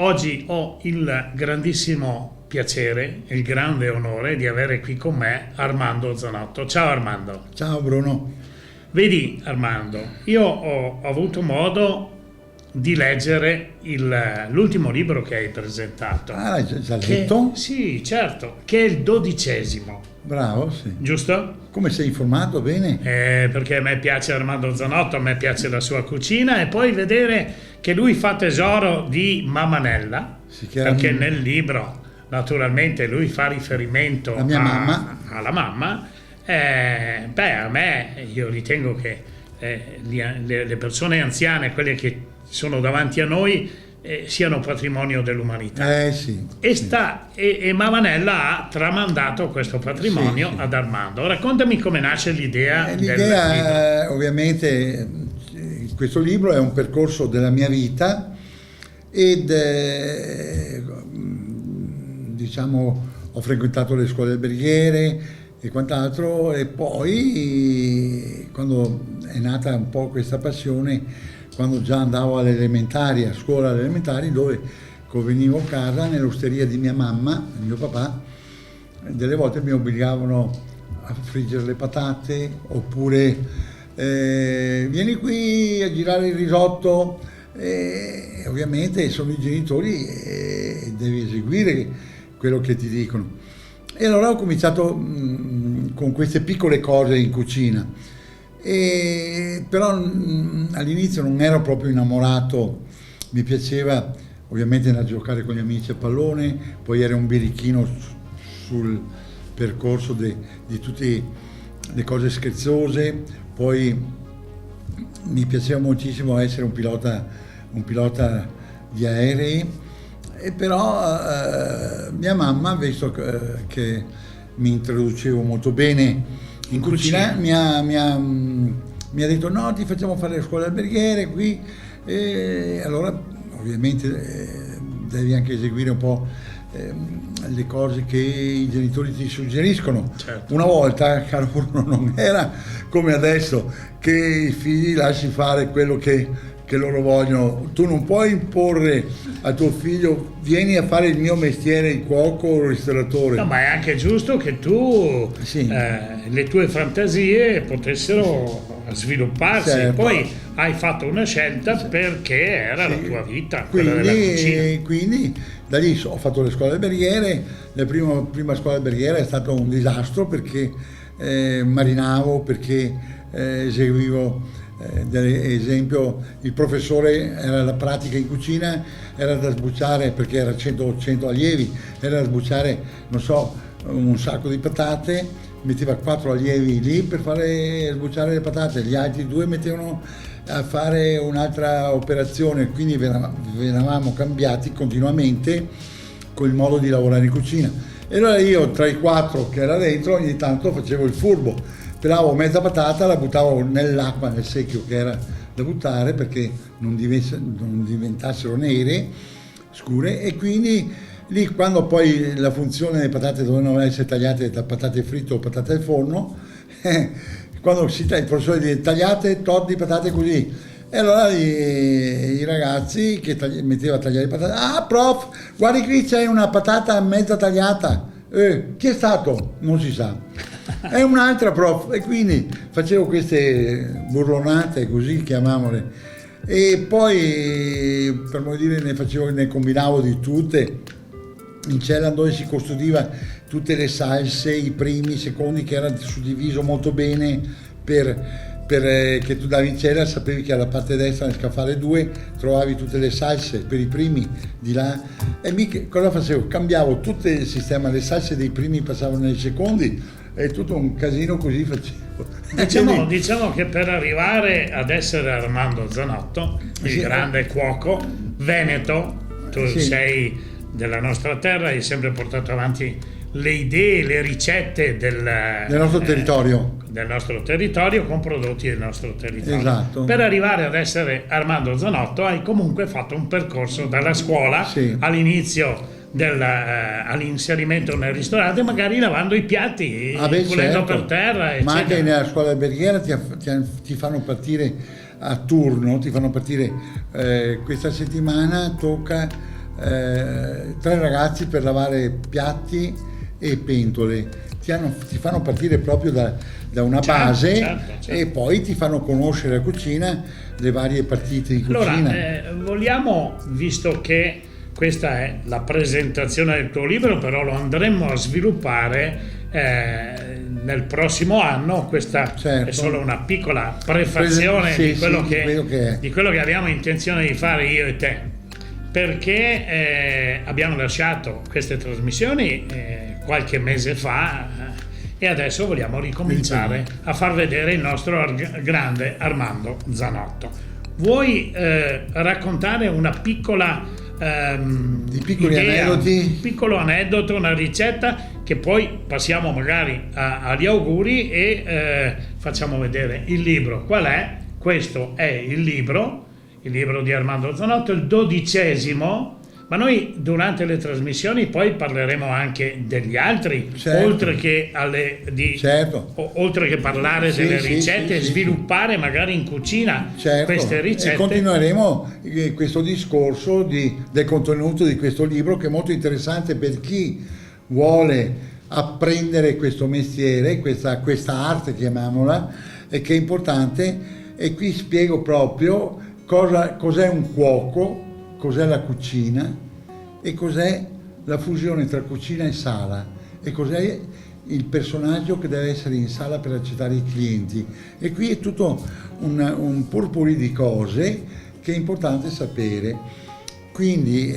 Oggi ho il grandissimo piacere, il grande onore di avere qui con me Armando Zanotto. Ciao Armando. Ciao Bruno. Vedi Armando, io ho avuto modo di leggere l'ultimo libro che hai presentato. Ah, l'hai già letto? Sì, certo, che è il 12°. Bravo, sì. Giusto? Come sei informato? Bene? Perché a me piace Armando Zanotto, a me piace la sua cucina e poi vedere che lui fa tesoro di Mammanella, Sì, che perché nel libro naturalmente lui fa riferimento La mia mamma. alla mamma. A me, io ritengo che le persone anziane, quelle che sono davanti a noi, siano patrimonio dell'umanità. Sì. E Mammanella ha tramandato questo patrimonio Sì. ad Armando. Raccontami come nasce l'idea del libro. L'idea, ovviamente, questo libro è un percorso della mia vita ed diciamo ho frequentato le scuole alberghiere e quant'altro, e poi quando è nata un po' questa passione, quando già andavo alle elementari, a scuola alle elementari, dove venivo a casa nell'osteria di mia mamma e mio papà, delle volte mi obbligavano a friggere le patate, oppure vieni qui a girare il risotto, e ovviamente sono i genitori e devi eseguire quello che ti dicono. E allora ho cominciato con queste piccole cose in cucina. Però all'inizio non ero proprio innamorato, mi piaceva ovviamente andare a giocare con gli amici a pallone, poi ero un birichino sul percorso di tutte le cose scherzose, poi mi piaceva moltissimo essere un pilota di aerei, e però mia mamma, visto che mi introducevo molto bene in cucina, mi ha detto no, ti facciamo fare le scuole alberghiere qui, e allora ovviamente devi anche eseguire un po' le cose che i genitori ti suggeriscono. Certo. Una volta, caro Bruno, non era come adesso che i figli lasci fare quello che loro vogliono. Tu non puoi imporre a tuo figlio vieni a fare il mio mestiere, il cuoco o il ristoratore. No, ma è anche giusto che tu Sì. le tue fantasie potessero svilupparsi. Certo. Poi hai fatto una scelta perché era la tua vita, quella della cucina. Quindi da lì ho fatto le scuole alberghiere. La prima scuola alberghiera è stato un disastro, perché marinavo, perché eseguivo ad esempio il professore, era la pratica in cucina, era da sbucciare, perché era 100 allievi, era da sbucciare, non so, un sacco di patate, metteva 4 allievi lì per fare sbucciare le patate, gli altri 2 mettevano a fare un'altra operazione, quindi venivamo cambiati continuamente con il modo di lavorare in cucina. E allora io, tra i 4 che era dentro, ogni tanto facevo il furbo, pelavo mezza patata, la buttavo nell'acqua, nel secchio che era da buttare, perché non diventassero nere, scure, e quindi lì, quando poi la funzione delle patate dovevano essere tagliate da patate fritte o patate al forno, quando il professore dice tagliate tot di patate così, e allora i ragazzi che metteva a tagliare le patate, ah prof, guardi qui c'è una patata mezza tagliata, chi è stato? Non si sa. È un'altra prof, e quindi facevo queste burlonate, così chiamamole, e poi per modo dire ne combinavo di tutte. In cella dove si custodiva tutte le salse, i primi, i secondi, che era suddiviso molto bene che tu davi in cella, sapevi che alla parte destra nel scaffale 2 trovavi tutte le salse per i primi di là, e cosa facevo? Cambiavo tutto il sistema, le salse dei primi passavano nei secondi, e tutto un casino così facevo. Diciamo che per arrivare ad essere Armando Zanotto, il grande cuoco veneto, tu sei della nostra terra, hai sempre portato avanti le idee, le ricette del nostro territorio. Del nostro territorio, con prodotti del nostro territorio. Esatto. Per arrivare ad essere Armando Zanotto hai comunque fatto un percorso dalla scuola all'inizio all'inserimento nel ristorante, magari lavando i piatti, pulendo per terra, eccetera. Ma anche nella scuola alberghiera ti fanno partire a turno, ti fanno partire questa settimana tocca 3 ragazzi per lavare piatti e pentole. Ti fanno partire proprio da una base, certo. E poi ti fanno conoscere la cucina, le varie partite di cucina. Allora, vogliamo, visto che questa è la presentazione del tuo libro, però lo andremo a sviluppare nel prossimo anno. Questa Certo. è solo una piccola prefazione Sì, di quello che di quello che abbiamo intenzione di fare io e te, perché abbiamo lasciato queste trasmissioni qualche mese fa e adesso vogliamo ricominciare a far vedere il nostro grande Armando Zanotto. Vuoi raccontare una piccola di piccoli aneddoti? un piccolo aneddoto, una ricetta, che poi passiamo magari agli auguri e facciamo vedere il libro. Qual è? Questo è il libro di Armando Zanotto, il 12°, ma noi durante le trasmissioni poi parleremo anche degli altri, certo. oltre che certo. oltre che parlare delle ricette, sviluppare magari in cucina queste ricette. E continueremo questo discorso del contenuto di questo libro, che è molto interessante per chi vuole apprendere questo mestiere, questa arte, chiamiamola, e che è importante. E qui spiego proprio cos'è un cuoco, cos'è la cucina e cos'è la fusione tra cucina e sala, e cos'è il personaggio che deve essere in sala per accettare i clienti. E qui è tutto un potpourri di cose che è importante sapere. Quindi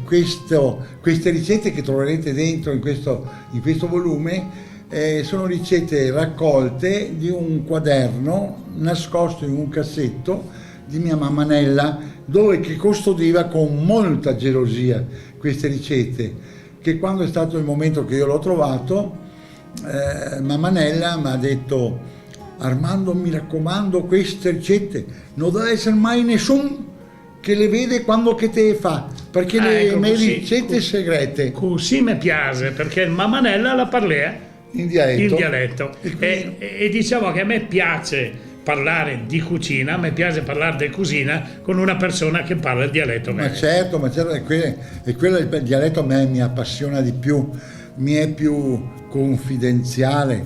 queste ricette che troverete dentro in questo volume sono ricette raccolte di un quaderno nascosto in un cassetto di mia mamma Nella, dove che custodiva con molta gelosia queste ricette, che quando è stato il momento che io l'ho trovato, mamma Nella mi ha detto: Armando, mi raccomando, queste ricette non deve essere mai nessuno che le vede quando che te fa, perché le mie ricette segrete. Così mi piace, perché mamma Nella la parla in dialetto. E diciamo che a me piace parlare di cucina, a me piace parlare di cucina con una persona che parla il dialetto veneto. Ma certo, è quello il dialetto a me mi appassiona di più, mi è più confidenziale,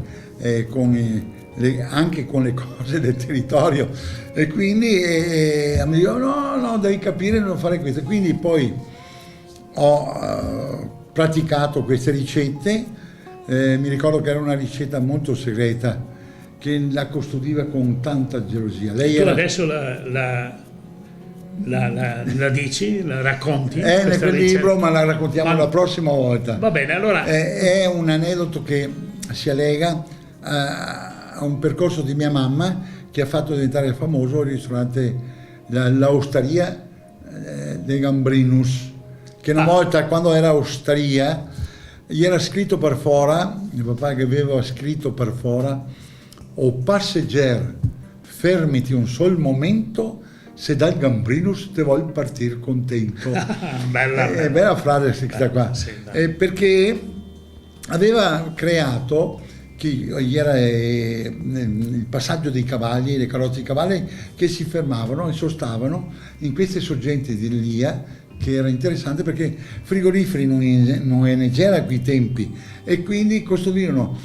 anche con le cose del territorio, e quindi mi dico no, devi capire, non fare questo. Quindi poi ho praticato queste ricette, mi ricordo che era una ricetta molto segreta, che la custodiva con tanta gelosia. Adesso la dici, la racconti? È nel libro, ma la raccontiamo la prossima volta. Va bene, allora. È un aneddoto che si allega a un percorso di mia mamma, che ha fatto diventare famoso il ristorante, l'Osteria dei Gambrinus, che una volta, quando era osteria, gli era scritto per fora, il papà che aveva scritto per fora: o passeggero, fermiti un sol momento, se dal Gambrinus te vuol partir contento. Bella frase questa qua, sì, perché aveva creato era il passaggio dei cavalli, le carrozze di cavalli che si fermavano e sostavano in queste sorgenti di Lia, che era interessante perché frigoriferi non ne c'era a quei tempi, e quindi custodivano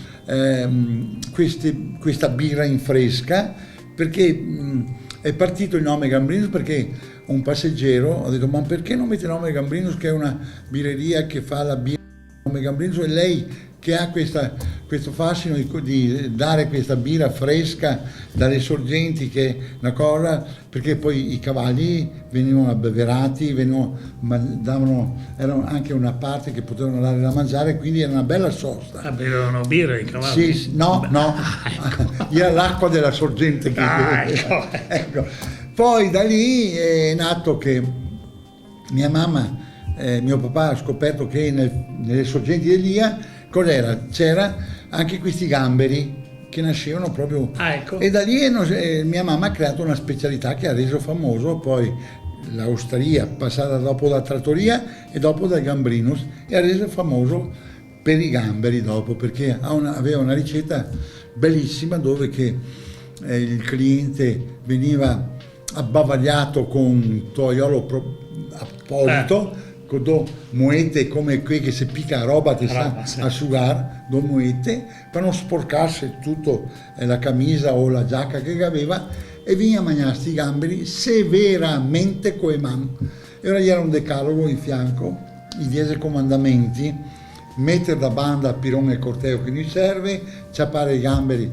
questa birra in fresca, perché è partito il nome Gambrinus perché un passeggero ha detto: ma perché non mette il nome Gambrinus, che è una birreria che fa la birra nome Gambrinus, e lei che ha questo fascino di dare questa birra fresca dalle sorgenti, che è una cosa, perché poi i cavalli venivano abbeverati, era anche una parte che potevano dare da mangiare, quindi era una bella sosta. Bevevano birra i cavalli? Sì, no, ecco. Era l'acqua della sorgente che beveva. Ecco. Poi da lì è nato che mia mamma, mio papà ha scoperto che nelle sorgenti di Elia c'era anche questi gamberi che nascevano proprio, ecco. E da lì mia mamma ha creato una specialità che ha reso famoso poi l'osteria, passata dopo la trattoria e dopo dal Gambrinus, e ha reso famoso per i gamberi dopo, perché aveva una ricetta bellissima dove che il cliente veniva abbavagliato con un toiolo apposito con due muette come qui che si picca roba ti sta Sì. a sudare, due muette, per non sporcarsi tutto la camisa o la giacca che aveva, e veniva a mangiare sti gamberi severamente coi man. E ora gli era un decalogo in fianco, i 10 comandamenti, mettere da banda il pirone e corteo che gli serve, ciappare i gamberi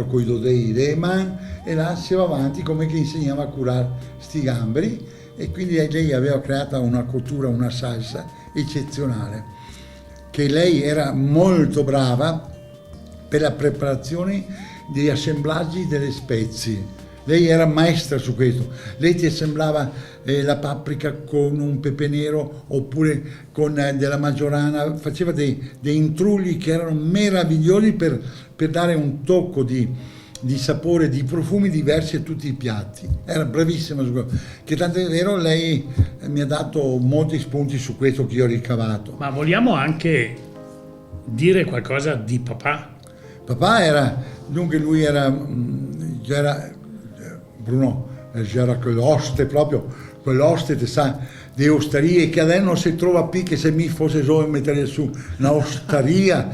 con i dodei dei man, e là si va avanti come che insegnava a curare sti gamberi. E quindi lei aveva creato una cottura, una salsa eccezionale, che lei era molto brava per la preparazione degli assemblaggi delle spezie. Lei era maestra su questo. Lei ti assemblava la paprika con un pepe nero oppure con della maggiorana, faceva dei intrugli che erano meravigliosi per dare un tocco di sapore, di profumi diversi a tutti i piatti. Era bravissima su questo, che tanto è vero, lei mi ha dato molti spunti su questo che io ho ricavato. Ma vogliamo anche dire qualcosa di papà? Papà era, dunque lui era Bruno, c'era quell'oste proprio, quell'oste ti sa, di osterie che adesso non si trova più, che se mi fosse solo mettere su una osteria,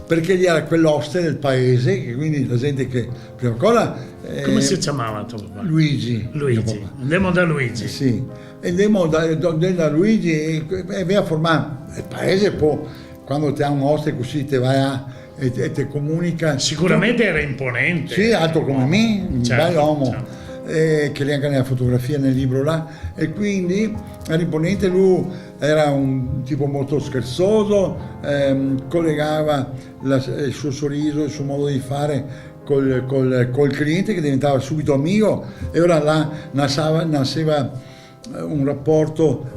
perché gli era quell'oste del paese, che quindi la gente che prima cosa... Come si chiamava tuo papà? Luigi. Luigi, andiamo da Luigi. Sì, andiamo da Luigi e vai a formare il paese, poi quando ti ha un oste così ti vai e ti comunica. Sicuramente era imponente. Sì, alto come me, un Certo, bell'uomo. certo. Che lì anche nella fotografia nel libro là, e quindi era imponente. Lui era un tipo molto scherzoso, collegava il suo sorriso, il suo modo di fare col cliente, che diventava subito amico, e ora là nasceva un rapporto.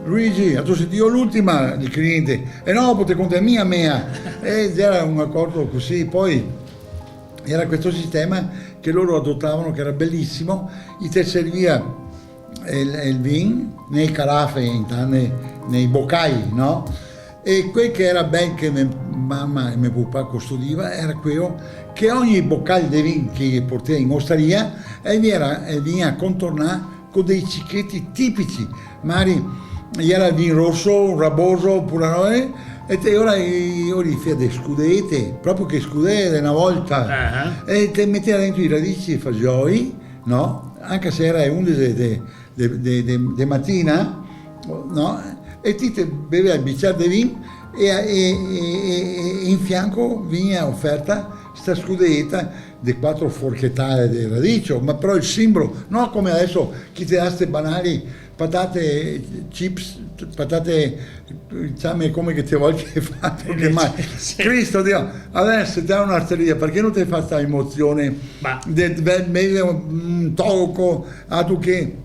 Luigi, tu sei io l'ultima di cliente, e no, potete contare mia, ed era un accordo così. Poi era questo sistema che loro adottavano, che era bellissimo, ti serviva il vin nei carafe, nei boccai, no? E quel che era bello, che mia mamma e mio papà custodiva, era quello che ogni boccale di vin che portava in osteria veniva a contornare con dei cicchetti tipici, magari era vin rosso, raboso, oppure no, e ora io li fai delle scudette, proprio che scudette una volta, e ti metteva dentro i radici di fagioli, no? Anche se era 11 di mattina, no? E ti beveva il bicchiere di vino, e in fianco veniva offerta sta scudetta di 4 forchettate di radicio, ma però il simbolo, non come adesso chi ti dà queste banali patate chips, patate, diciamo, come che ti voglio fare, che mai Sì. Cristo Dio, adesso ti dà un'arteria, perché non ti fa questa emozione di un tocco a tu che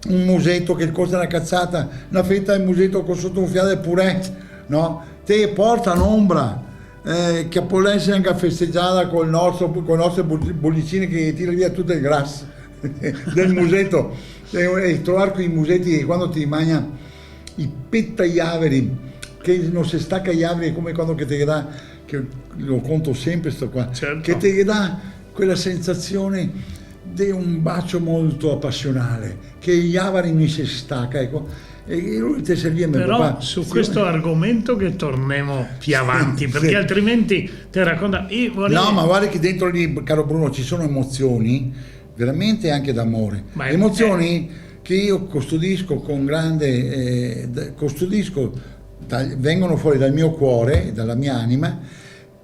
un musetto che costa una cazzata, una fetta di musetto con sotto un fiato di purè, no? Ti porta un'ombra, che può essere anche festeggiata con le nostre bollicine che tira via tutto il grasso del musetto, e trovare quei musetti che quando ti mangia i pettaiaveri, che non si stacca gli averi, come quando che ti dà, che lo conto sempre sto qua, certo, che ti dà quella sensazione di un bacio molto appassionale, che gli avari mi si stacca, ecco. E lui ti serviva. Però papà, su questo argomento che torniamo più avanti, perché altrimenti ti racconta. No, ma guarda che dentro lì, caro Bruno, ci sono emozioni veramente anche d'amore, emozioni che io custodisco con grande vengono fuori dal mio cuore, dalla mia anima,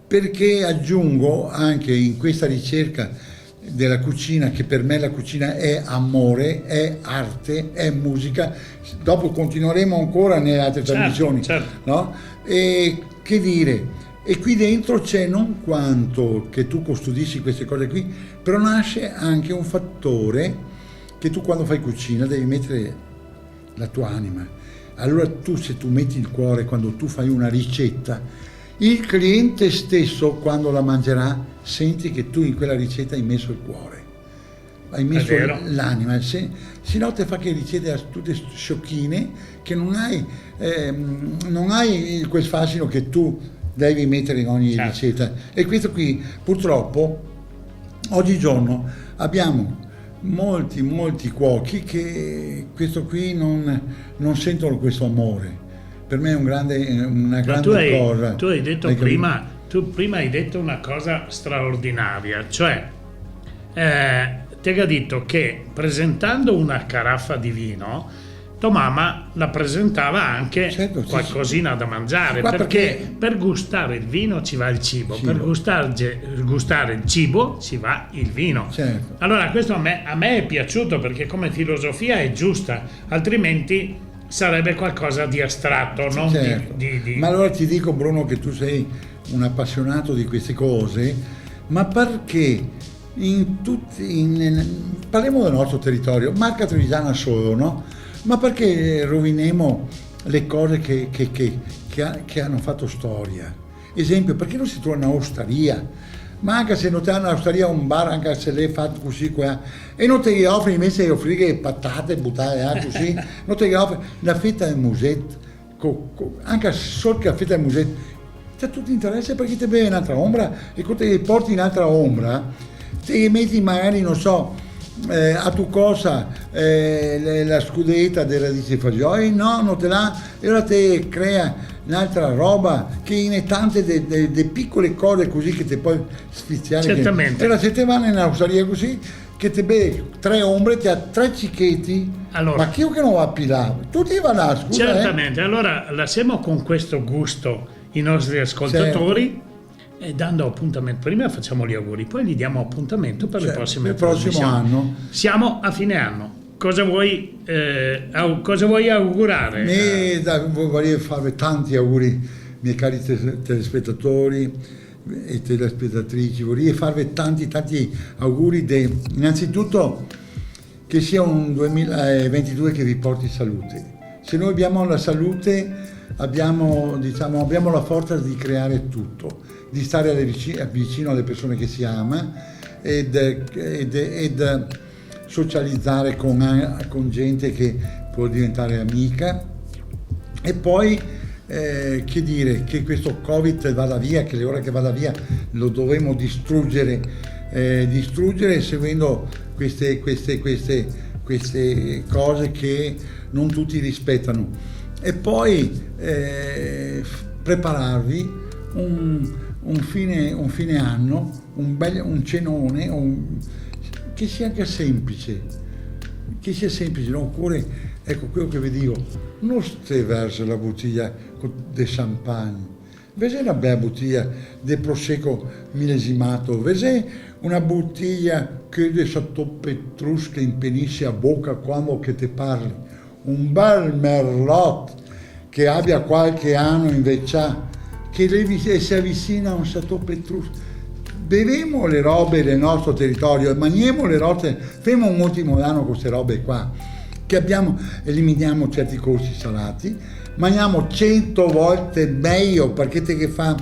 perché aggiungo anche in questa ricerca della cucina, che per me la cucina è amore, è arte, è musica. Dopo continueremo ancora nelle altre trasmissioni, no? E che dire, e qui dentro c'è non quanto che tu custodisci queste cose qui, però nasce anche un fattore che tu quando fai cucina devi mettere la tua anima. Allora se tu metti il cuore quando tu fai una ricetta, il cliente stesso quando la mangerà senti che tu in quella ricetta hai messo il cuore, hai messo l'anima, se no te fa che ricette tutte sciocchine, che non hai quel fascino che tu devi mettere in ogni ricetta. E questo qui purtroppo oggigiorno abbiamo molti cuochi che questo qui non sentono questo amore. Per me è una grande cosa. Tu hai detto prima hai detto una cosa straordinaria, cioè ti ha detto che presentando una caraffa di vino tua mamma la presentava anche qualcosina da mangiare, perché per gustare il vino ci va il cibo, per gustare il cibo ci va il vino. Certo. Allora questo a me è piaciuto, perché come filosofia è giusta, altrimenti sarebbe qualcosa di astratto, non certo. di... Ma allora ti dico, Bruno, che tu sei un appassionato di queste cose, ma perché parliamo del nostro territorio, Marca Trevigiana solo, no? Ma perché roviniamo le cose che hanno fatto storia? Esempio, perché non si trova un'osteria? Ma anche se non ti hanno un'osteria, un bar, anche se l'hai fatto così qua, e non ti offri invece di offrire patate buttate così, non ti offri la fetta del musetto, anche solo che la fetta del musetto, c'è tutto interesse perché ti bevi un'altra ombra, e quando ti porti in un'altra ombra, ti metti magari, non so, a tu cosa la scudetta delle radici fagioli, no, non te l'ha, e ora ti crea un'altra roba che in tante de piccole cose così che ti puoi sfiziare. Certamente. E ora se te vanno in osteria così, che ti bevi 3 ombre, ti ha 3 cicchetti, allora, ma chi che non va a pilare? Tutti vanno a scusa. Certamente, allora lasciamo con questo gusto i nostri ascoltatori. Certo. E dando appuntamento, prima facciamo gli auguri, poi gli diamo appuntamento per le prossime il prossimo anno. Siamo a fine anno. Cosa vuoi augurare? Vorrei farvi tanti auguri, miei cari telespettatori e telespettatrici. Vorrei farvi tanti auguri. Innanzitutto che sia un 2022 che vi porti salute. Se noi abbiamo la salute, abbiamo la forza di creare tutto, di stare vicino alle persone che si ama ed socializzare con gente che può diventare amica. E poi che dire, che questo Covid vada via, che l'ora che vada via lo dovremo distruggere seguendo queste cose che non tutti rispettano. E poi prepararvi un fine anno, un cenone, che sia anche semplice, non occorre, ecco quello che vi dico, non stai verso la bottiglia di champagne, vedi una bella bottiglia di prosecco millesimato, vedi una bottiglia che di Chateau Petrus che impenisce a bocca quando che ti parli, un bel merlot che abbia qualche anno invecchiato, che si avvicina a un Chateau Petrus. Beviamo le robe del nostro territorio e mangiamo le robe, facciamo un ultimo anno con queste robe qua, che eliminiamo certi costi salati, mangiamo 100 volte meglio, perché te che fa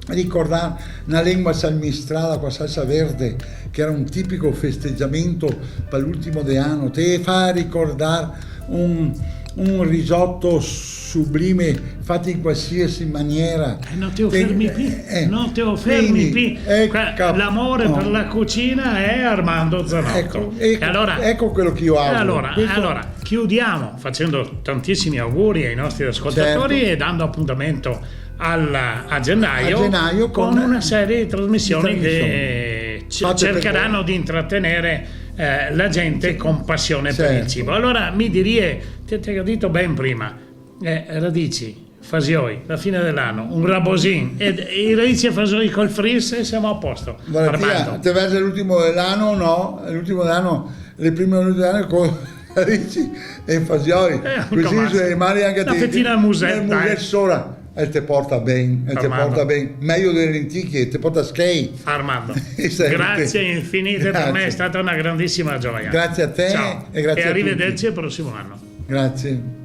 ricordare una lingua salmistrata con salsa verde, che era un tipico festeggiamento per l'ultimo anno, te fa ricordare un risotto sublime fatto in qualsiasi maniera. Non ti fermi più, l'amore per la cucina è Armando Zanotto. Ecco quello che io auguro. Allora, chiudiamo facendo tantissimi auguri ai nostri ascoltatori, certo, e dando appuntamento a gennaio con una serie di trasmissioni che cercheranno di intrattenere la gente con passione, certo, per il cibo. Allora mi direi, ti ho detto ben prima, radici, fasioi, la fine dell'anno, un rabosin e i radici e fasoli col fris e siamo a posto. Guarda, te vedi l'ultimo dell'anno, no? L'ultimo dell'anno, le prime dell'anno con radici e fasioi, così se rimani anche una fettina al museo sola. E ti porta bene, meglio delle lenticchie, ti porta skate. Armando, grazie infinite, per me è stata una grandissima gioia. Grazie a te. Ciao. E grazie arrivederci al prossimo anno. Grazie.